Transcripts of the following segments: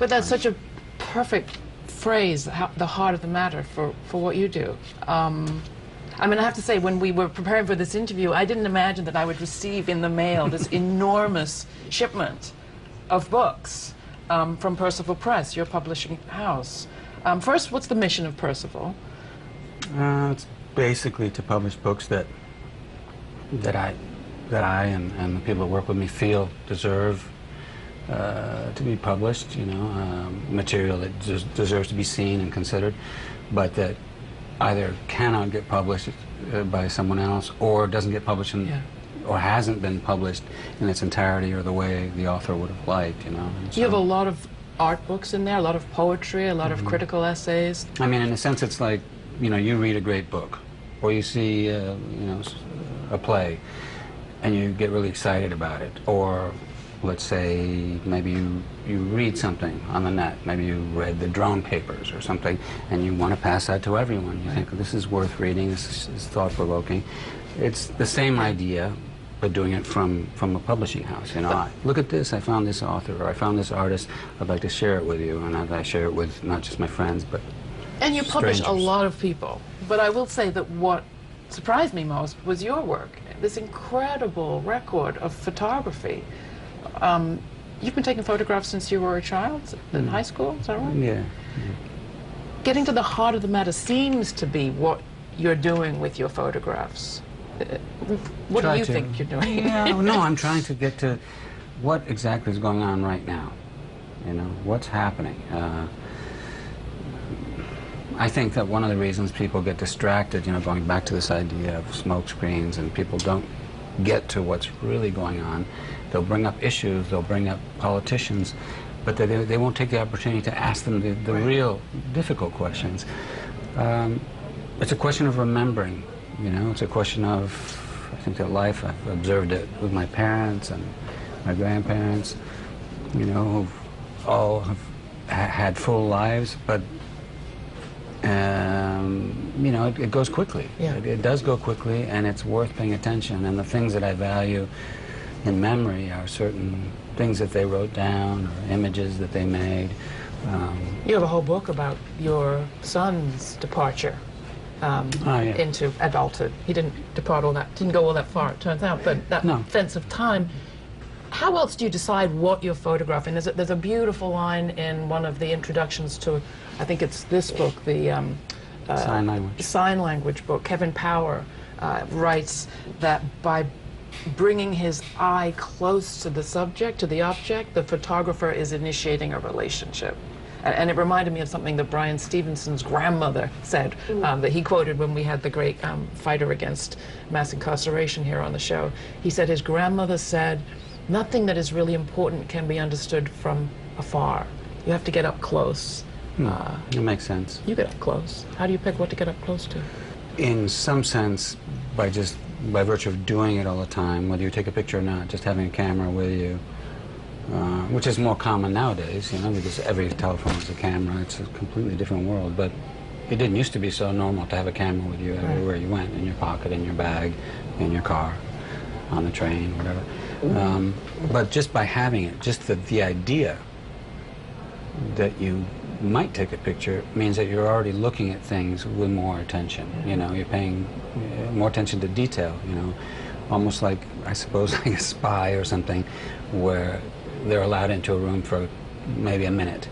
But that's such a perfect phrase, the heart of the matter for what you do. I mean, I have to say, when we were preparing for this interview, I didn't imagine that I would receive in the mail this enormous shipment of books from Percival Press, your publishing house. First, what's the mission of Percival? It's basically to publish books that I and the people that work with me feel deserve to be published, you know, material that deserves to be seen and considered, but that either cannot get published by someone else, or doesn't get published or hasn't been published in its entirety or the way the author would have liked, you know. You have a lot of art books in there, a lot of poetry, a lot of critical essays. I mean, in a sense, it's like, you know, you read a great book, or you see, you know, a play, and you get really excited about it, or let's say maybe you read something on the net, maybe you read the Drone Papers or something, and you want to pass that to everyone. You think, this is worth reading, this is thought-provoking. It's the same idea, but doing it from a publishing house. You know, look at this, I found this author, or I found this artist, I'd like to share it with you, and I share it with not just my friends, but and you publish strangers. a lot of people, but I will say that what surprised me most was your work, this incredible record of photography. You've been taking photographs since you were a child, in high school, is that right? Yeah. Getting to the heart of the matter seems to be what you're doing with your photographs. What do you think you're doing? Yeah, no, I'm trying to get to what exactly is going on right now. You know, what's happening. I think that one of the reasons people get distracted, you know, going back to this idea of smoke screens, and people don't get to what's really going on. They'll bring up issues, they'll bring up politicians, but they won't take the opportunity to ask them the real difficult questions. It's a question of remembering, you know, it's a question of, I think that life, I've observed it with my parents and my grandparents, you know, who all have had full lives, but you know, it goes quickly. Yeah. It does go quickly, and it's worth paying attention. And the things that I value in memory are certain things that they wrote down, or images that they made. You have a whole book about your son's departure into adulthood. He didn't depart didn't go all that far, it turns out, but that fence of time. How else do you decide what you're photographing? There's a beautiful line in one of the introductions to, I think it's this book, the sign language book. Kevin Power writes that by bringing his eye close to the subject, to the object, the photographer is initiating a relationship. And it reminded me of something that Brian Stevenson's grandmother said, that he quoted when we had the great fighter against mass incarceration here on the show. He said his grandmother said, "Nothing that is really important can be understood from afar. You have to get up close." It makes sense. You get up close. How do you pick what to get up close to? In some sense, by virtue of doing it all the time, whether you take a picture or not, just having a camera with you, which is more common nowadays, you know, because every telephone is a camera. It's a completely different world, but it didn't used to be so normal to have a camera with you everywhere you went, in your pocket, in your bag, in your car, on the train, whatever. But just by having it, just the idea that you might take a picture means that you're already looking at things with more attention. You know, you're paying more attention to detail, you know, almost like, I suppose, like a spy or something, where they're allowed into a room for maybe a minute,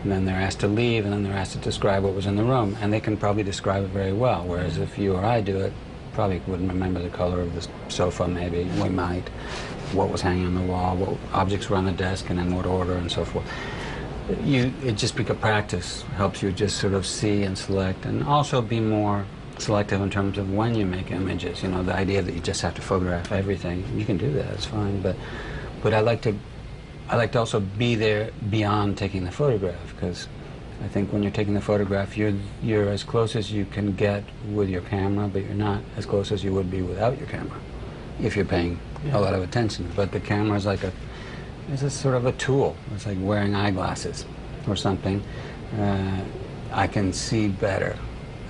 and then they're asked to leave, and then they're asked to describe what was in the room, and they can probably describe it very well, whereas if you or I do it, probably wouldn't remember the color of the sofa, maybe, we might, what was hanging on the wall, what objects were on the desk, and in what order, and so forth. It just becomes practice, helps you just sort of see and select, and also be more selective in terms of when you make images. You know, the idea that you just have to photograph everything, you can do that, it's fine, but I like to also be there beyond taking the photograph, because I think when you're taking the photograph, you're as close as you can get with your camera, but you're not as close as you would be without your camera, if you're paying a lot of attention. But the camera is like it's a sort of a tool. It's like wearing eyeglasses or something. I can see better.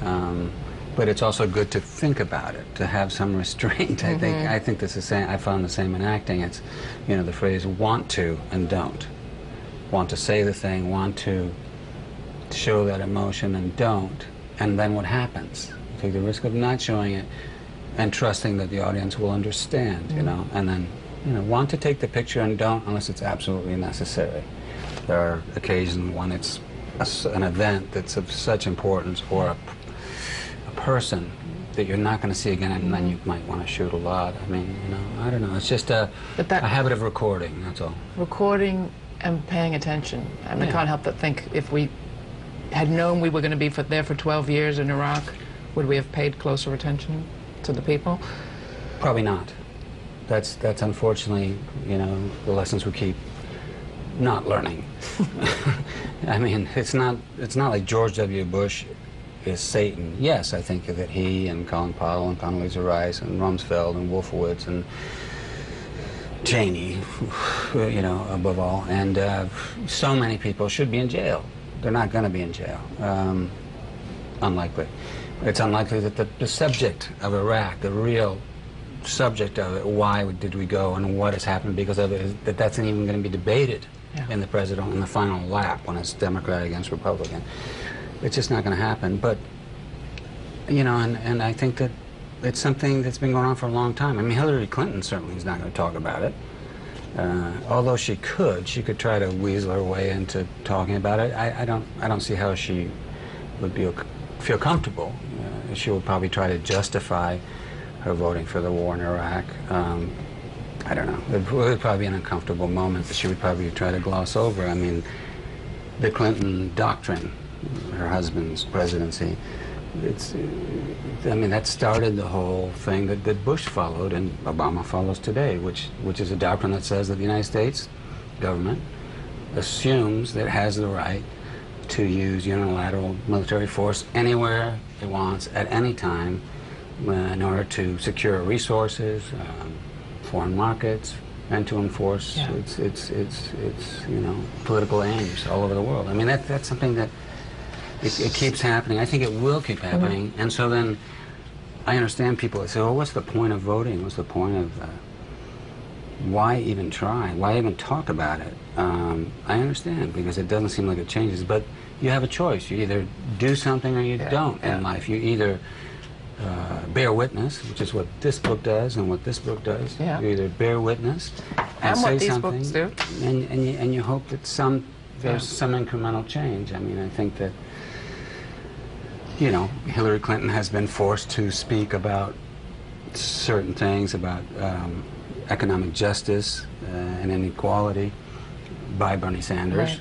But it's also good to think about it, to have some restraint. I think this is I found the same in acting. It's, you know, the phrase "want to" and "don't." want to say the thing, want to show that emotion and don't, and then what happens? You take the risk of not showing it and trusting that the audience will understand, you know, and then, you know, want to take the picture and don't unless it's absolutely necessary. There are occasions when it's an event that's of such importance, or a person that you're not going to see again, and then you might want to shoot a lot. I mean, you know, I don't know. It's just a habit of recording, that's all. Recording and paying attention. And I can't help but think, if we had known we were going to be there for 12 years in Iraq, would we have paid closer attention to the people? Probably not. That's unfortunately, you know, the lessons we keep not learning. I mean, it's not like George W. Bush is Satan. Yes, I think that he and Colin Powell and Condoleezza Rice and Rumsfeld and Wolfowitz and Cheney, you know, above all, and so many people should be in jail. They're not going to be in jail. Unlikely. It's unlikely that the subject of Iraq, the real subject of it, why did we go and what has happened because of it, that's not even going to be debated in the president in the final lap when it's Democrat against Republican. It's just not going to happen. But, you know, and I think that it's something that's been going on for a long time. I mean, Hillary Clinton certainly is not going to talk about it. Although she could try to weasel her way into talking about it. I don't see how she would feel comfortable. She would probably try to justify her voting for the war in Iraq. I don't know. It would probably be an uncomfortable moment that she would probably try to gloss over. I mean, the Clinton doctrine, her husband's presidency, I mean, that started the whole thing that Bush followed and Obama follows today, which is a doctrine that says that the United States government assumes that it has the right to use unilateral military force anywhere it wants at any time in order to secure resources, foreign markets, and to enforce its you know, political aims all over the world. I mean, that's something that it keeps happening. I think it will keep happening. And so then I understand people that say, "Oh, what's the point of voting? What's the point of why even try? Why even talk about it?" I understand, because it doesn't seem like it changes. But you have a choice. You either do something or you don't in life. You either bear witness, which is what this book does and what this book does. You either bear witness and say what these something, books do. and you hope that there's some incremental change. I mean, I think that, you know, Hillary Clinton has been forced to speak about certain things, about economic justice and inequality by Bernie Sanders.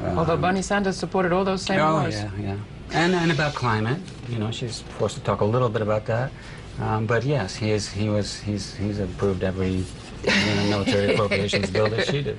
Although Bernie Sanders supported all those same wars. Yeah. And about climate, you know, she's forced to talk a little bit about that. But yes, he's approved every military appropriations bill that she did.